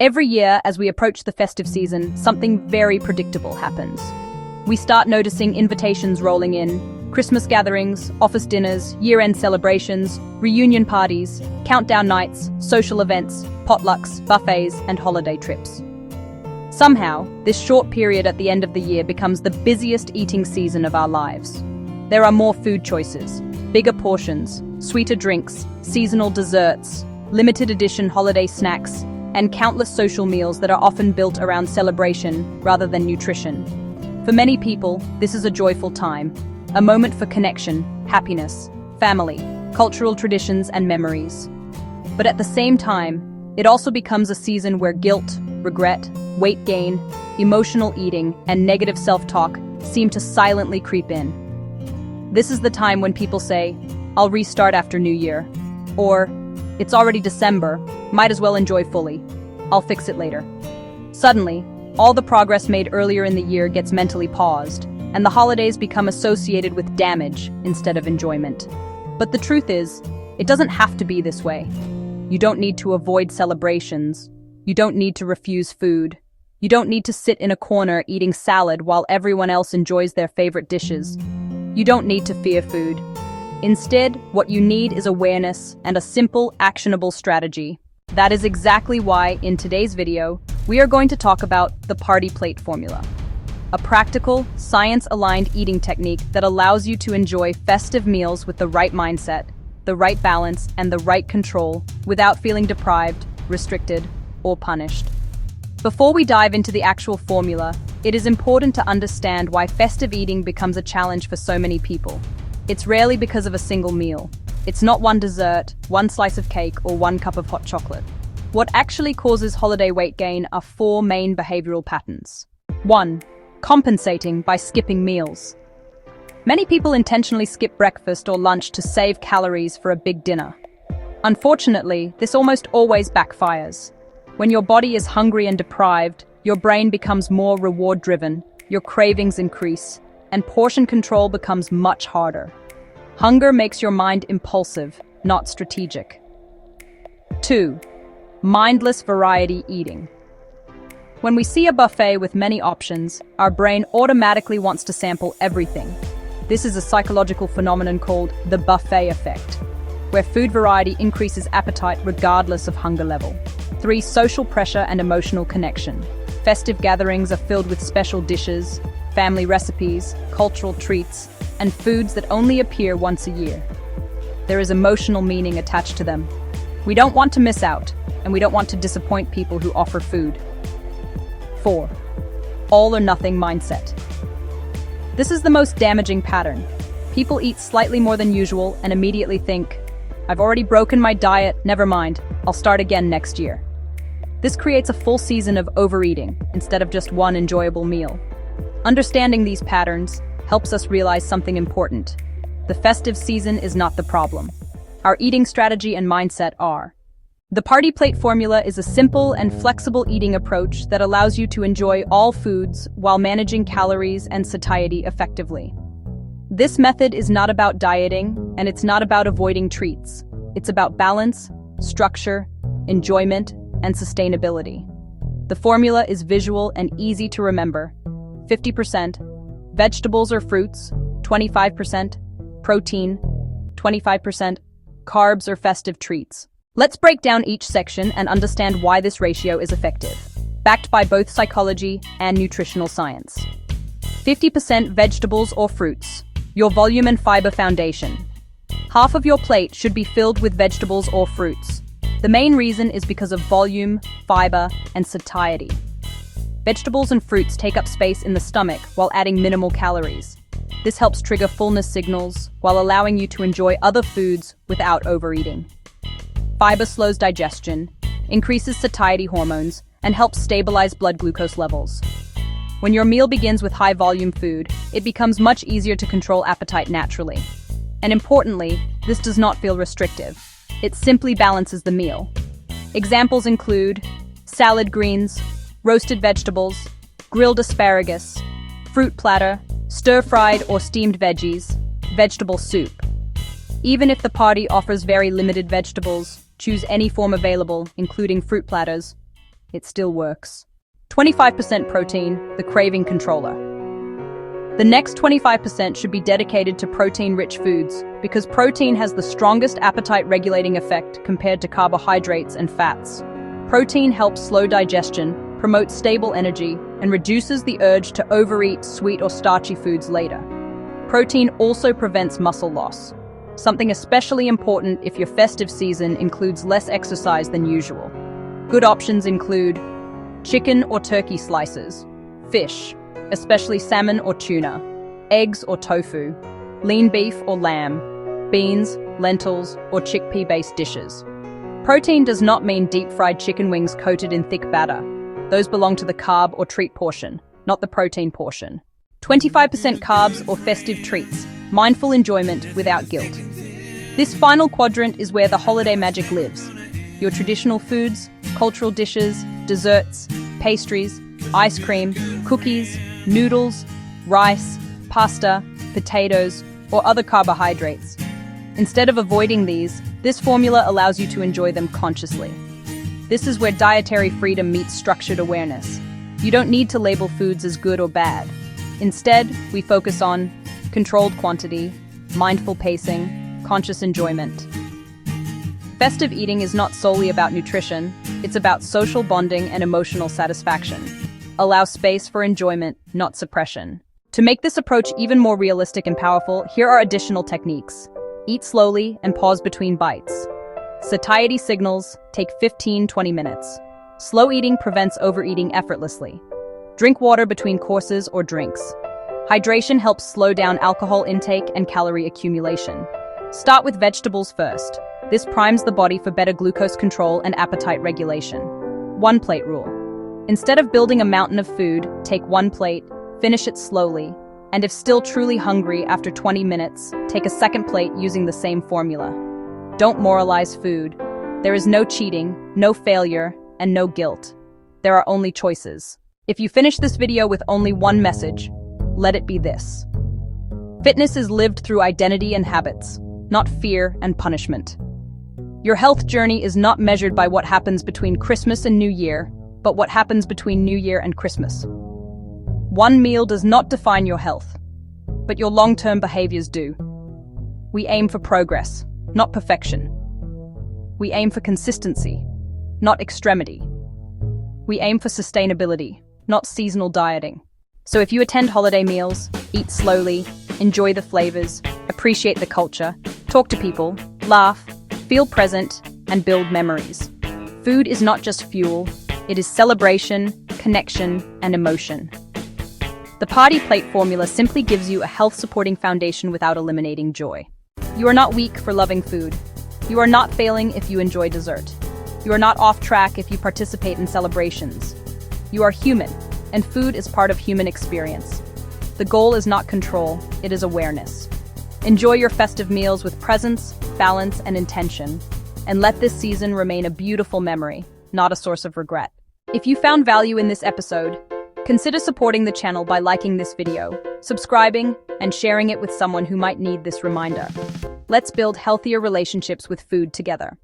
Every year, as we approach the festive season, something very predictable happens. We start noticing invitations rolling in, Christmas gatherings, office dinners, year-end celebrations, reunion parties, countdown nights, social events, potlucks, buffets, and holiday trips. Somehow, this short period at the end of the year becomes the busiest eating season of our lives. There are more food choices, bigger portions, sweeter drinks, seasonal desserts, limited edition holiday snacks, and countless social meals that are often built around celebration rather than nutrition. For many people, this is a joyful time, a moment for connection, happiness, family, cultural traditions, and memories. But at the same time, it also becomes a season where guilt, regret, weight gain, emotional eating, and negative self-talk seem to silently creep in. This is the time when people say, "I'll restart after New Year," or "It's already December, might as well enjoy fully. I'll fix it later." Suddenly, all the progress made earlier in the year gets mentally paused, and the holidays become associated with damage instead of enjoyment. But the truth is, it doesn't have to be this way. You don't need to avoid celebrations. You don't need to refuse food. You don't need to sit in a corner eating salad while everyone else enjoys their favorite dishes. You don't need to fear food. Instead, what you need is awareness and a simple, actionable strategy. That is exactly why, in today's video, we are going to talk about the party plate formula. A practical, science-aligned eating technique that allows you to enjoy festive meals with the right mindset, the right balance, and the right control without feeling deprived, restricted, or punished. Before we dive into the actual formula, it is important to understand why festive eating becomes a challenge for so many people. It's rarely because of a single meal. It's not one dessert, one slice of cake, or one cup of hot chocolate. What actually causes holiday weight gain are four main behavioral patterns. 1. Compensating by skipping meals. Many people intentionally skip breakfast or lunch to save calories for a big dinner. Unfortunately, this almost always backfires. When your body is hungry and deprived, your brain becomes more reward-driven, your cravings increase, and portion control becomes much harder. Hunger makes your mind impulsive, not strategic. 2. Mindless variety eating. When we see a buffet with many options, our brain automatically wants to sample everything. This is a psychological phenomenon called the buffet effect, where food variety increases appetite regardless of hunger level. 3. Social pressure and emotional connection. Festive gatherings are filled with special dishes, family recipes, cultural treats, and foods that only appear once a year. There is emotional meaning attached to them. We don't want to miss out, and we don't want to disappoint people who offer food. 4. All or nothing mindset. This is the most damaging pattern. People eat slightly more than usual and immediately think, "I've already broken my diet, never mind, I'll start again next year." This creates a full season of overeating instead of just one enjoyable meal. Understanding these patterns helps us realize something important. The festive season is not the problem. Our eating strategy and mindset are. The party plate formula is a simple and flexible eating approach that allows you to enjoy all foods while managing calories and satiety effectively. This method is not about dieting, and it's not about avoiding treats. It's about balance, structure, enjoyment, and sustainability. The formula is visual and easy to remember. 50% vegetables or fruits, 25% protein, 25% carbs or festive treats. Let's break down each section and understand why this ratio is effective, backed by both psychology and nutritional science. 50% vegetables or fruits, your volume and fiber foundation. Half of your plate should be filled with vegetables or fruits. The main reason is because of volume, fiber, and satiety. Vegetables and fruits take up space in the stomach while adding minimal calories. This helps trigger fullness signals while allowing you to enjoy other foods without overeating. Fiber slows digestion, increases satiety hormones, and helps stabilize blood glucose levels. When your meal begins with high-volume food, it becomes much easier to control appetite naturally. And importantly, this does not feel restrictive. It simply balances the meal. Examples include salad greens, roasted vegetables, grilled asparagus, fruit platter, stir-fried or steamed veggies, vegetable soup. Even if the party offers very limited vegetables, choose any form available, including fruit platters, it still works. 25% protein, the craving controller. The next 25% should be dedicated to protein-rich foods because protein has the strongest appetite-regulating effect compared to carbohydrates and fats. Protein helps slow digestion, promotes stable energy, and reduces the urge to overeat sweet or starchy foods later. Protein also prevents muscle loss, something especially important if your festive season includes less exercise than usual. Good options include chicken or turkey slices, fish, especially salmon or tuna, eggs or tofu, lean beef or lamb, beans, lentils, or chickpea-based dishes. Protein does not mean deep-fried chicken wings coated in thick batter. Those belong to the carb or treat portion, not the protein portion. 25% carbs or festive treats, mindful enjoyment without guilt. This final quadrant is where the holiday magic lives. Your traditional foods, cultural dishes, desserts, pastries, ice cream, cookies, noodles, rice, pasta, potatoes, or other carbohydrates. Instead of avoiding these, this formula allows you to enjoy them consciously. This is where dietary freedom meets structured awareness. You don't need to label foods as good or bad. Instead, we focus on controlled quantity, mindful pacing, conscious enjoyment. Festive eating is not solely about nutrition, it's about social bonding and emotional satisfaction. Allow space for enjoyment, not suppression. To make this approach even more realistic and powerful, here are additional techniques. Eat slowly and pause between bites. Satiety signals take 15-20 minutes. Slow eating prevents overeating effortlessly. Drink water between courses or drinks. Hydration helps slow down alcohol intake and calorie accumulation. Start with vegetables first. This primes the body for better glucose control and appetite regulation. One plate rule. Instead of building a mountain of food, take one plate, finish it slowly, and if still truly hungry after 20 minutes, take a second plate using the same formula. Don't moralize food. There is no cheating, no failure, and no guilt. There are only choices. If you finish this video with only one message, let it be this. Fitness is lived through identity and habits, not fear and punishment. Your health journey is not measured by what happens between Christmas and New Year, but what happens between New Year and Christmas. One meal does not define your health, but your long-term behaviors do. We aim for progress, not perfection. We aim for consistency, not extremity. We aim for sustainability, not seasonal dieting. So if you attend holiday meals, eat slowly, enjoy the flavors, appreciate the culture, talk to people, laugh, feel present, and build memories. Food is not just fuel, it is celebration, connection, and emotion. The party plate formula simply gives you a health-supporting foundation without eliminating joy. You are not weak for loving food. You are not failing if you enjoy dessert. You are not off track if you participate in celebrations. You are human, and food is part of human experience. The goal is not control, it is awareness. Enjoy your festive meals with presence, balance, and intention, and let this season remain a beautiful memory, not a source of regret. If you found value in this episode, consider supporting the channel by liking this video, subscribing, and sharing it with someone who might need this reminder. Let's build healthier relationships with food together.